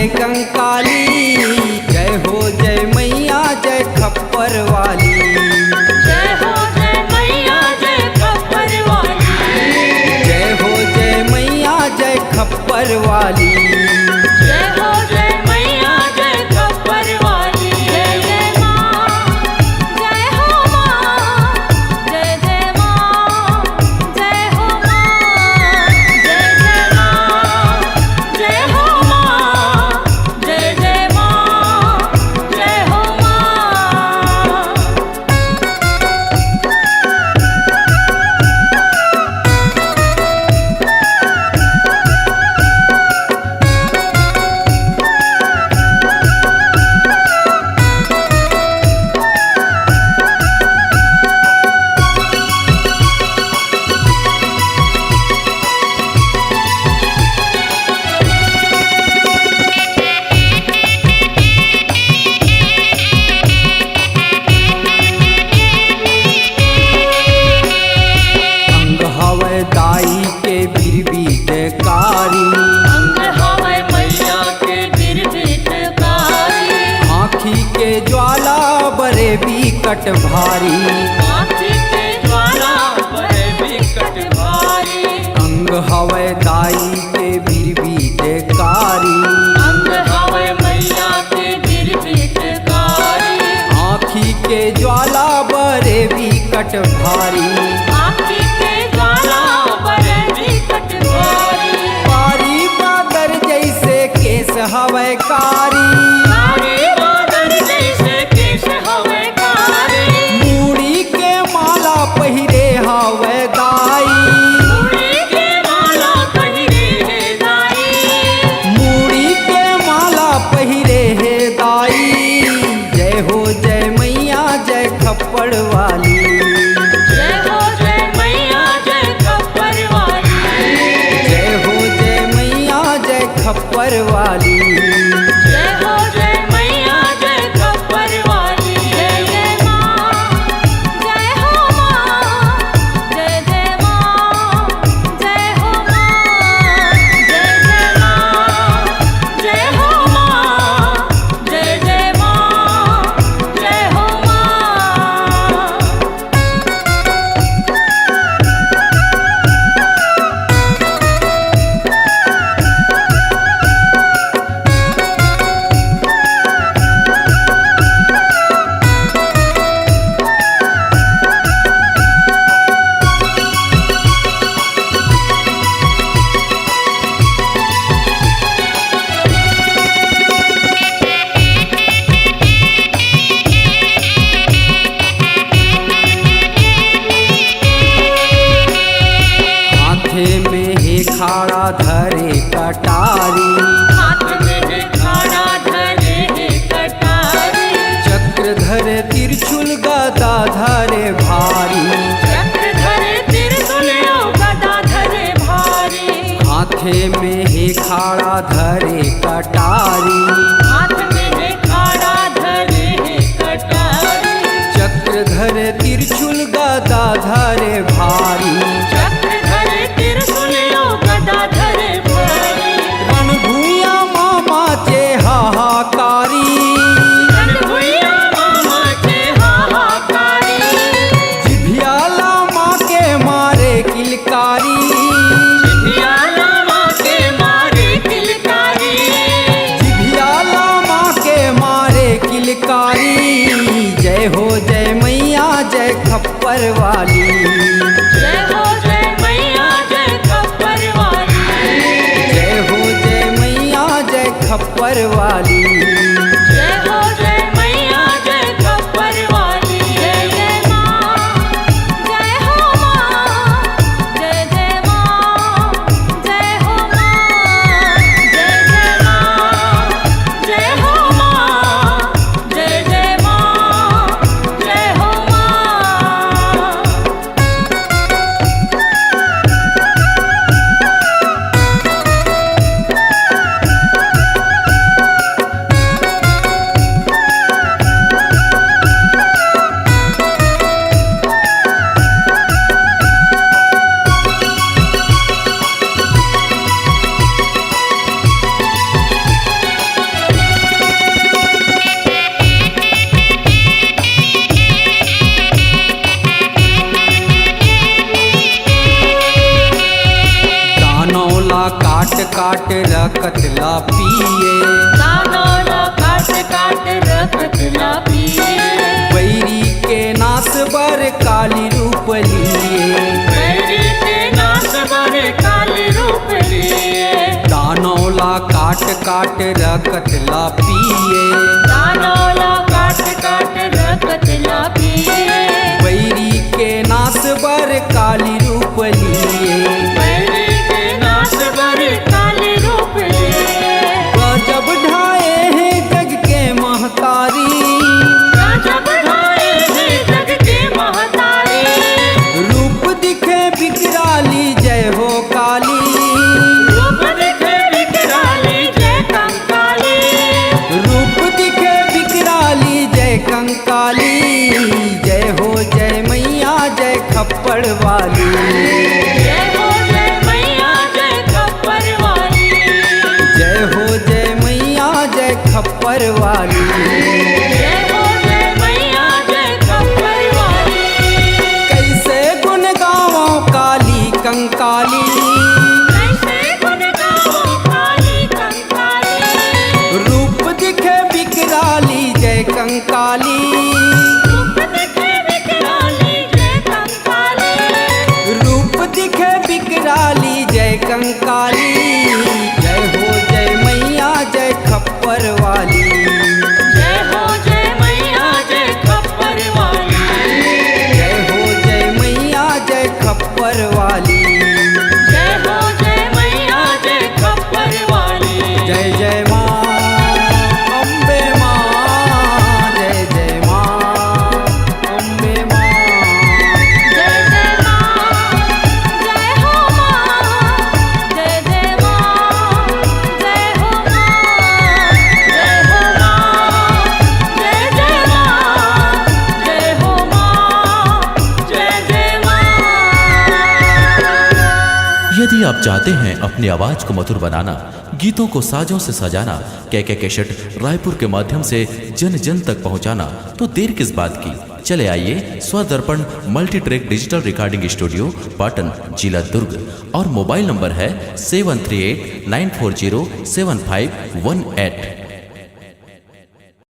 जय कंकाली, जय हो जय मैया जय खप्पर वाली। जय हो जय मैया जय खप्पर वाली। जय हो जय मैया जय खप्पर वाली। जय हो जय मैया जय खप्पर वाली। जय जय माँ, जय हो माँ, जय जय माँ, जय हो माँ, जय जय माँ, जय हो माँ, जय जय माँ, जय हो माँ। अंग हवै दाई के बिरबीटकारी, अंग हवै मैया के बिरबिटकारी। आँखी के ज्वाला बरे बिकट भारी। आँखी के ज्वाला बड़े बिकट भारी। अंग हवै दाई के बिरबीटकारी, अंग हवै मैया के बिरबिटकारी। आँखी के ज्वाला बरे बिकट भारी। आँखी के ज्वाला बड़े बिकट भारी। पारी बादर जैसे केस हवै कारी, कारी बादल जैसे केश हवै कारी। मूड़ी के माला पहिरे हवै दाई। मूड़ी के माला पहिरे है दाई। मूड़ी के माला पहिरे हे दाई। जय हो जय मैया जय खप्पड़ वाली। जय हो जय मैया जय खप्पर वाली। जय हो जय मैया जय खप्पर वाली। जय हो जय मैया जय खप्पर वाली। जय जय माँ, जय हो माँ, जय जय माँ, जय हो माँ, जय जय माँ, जय हो माँ, जय जय माँ, जय हो माँ। हाथे में हे खाड़ा धरे कटारी, हाथ में है खाड़ा धरे है कटारी। चक्र धरे तिरछुल गदा धरे भारी। चक्र धरे त्रिशूल गदा धरे भारी। हाथे में हे खाड़ा धरे कटारी, हाथ में है खाड़ा धरे है कटारी। चक्र धरे तिरछुल गदा धरे भारी। चक्र धरे त्रिशूल गदा धरे भारी। रणभूया मामा चे हाहाकारी, रणभुइया मामा के हाहाकारी। जिभियाला माँ के मारे किलकारी। जिभियाला माँ के मारे किलकारी। जिभियाला माँ के मारे किलकारी। जय हो जय मैया जय खप्पर वाली। जय हो जय मैया जय खप्पर वाली। जय हो जय मैया जय खप्पर वाली। जय हो जय मैया जय खप्पर वाली। जय जय माँ, जय हो माँ, जय जय माँ, जय हो माँ, जय जय माँ, जय हो माँ, जय जय माँ, जय हो माँ। काट रखत ला पिए, दानोला काट काट रखत ला पिए, बैरी के नास बर काली रूप लिए, बैरी के नाश बर काली रूप लिए, गजब ढाए हैं जग के महतारी, गजब ढाए हैं जग के महतारी, रूप दिखे विकराली जय हो काली, रूप दिखे विकराली जय कंकाली, रूप दिखे विकराली जय कंकाली, जय हो जय मैया जय खप्पड़ वाली, जय हो जय मैया जय खप्पर वाली, जय हो जय मैया जय खप्पर वाली। जय हो जय मैया जय खप्पर वाली, कैसे गुण गावों काली कंकाली, कैसे गुण गाऊं काली कंकाली, रूप दिखे विकराली जय कंकाली, रूप दिखे विकराली जय कंकाली, रूप दिखे विकराली जय कंकाली, जय हो जय मैया जय खप्पर वाली, जय हो जय मैया जय खप्पर वाली, जय हो जय मैया जय खप्पर वाली, जय हो जय मैया जय खप्पर वाली, जय जय माँ अम्बे माँ, जय जय माँ अम्बे माँ, जय जय माँ, जय हो माँ, जय जय माँ, जय हो माँ, जय हो माँ, जय जय माँ, जय हो माँ, जय जय माँ। यदि आप चाहते हैं अपनी आवाज को मधुर बनाना, गीतों को साजों से सजाना, के कैसेट रायपुर के माध्यम से जन जन तक पहुंचाना, तो देर किस बात की। चले आइए Swadarpan multi track digital recording studio, Patan, जिला दुर्ग, और मोबाइल नंबर है 7389407518।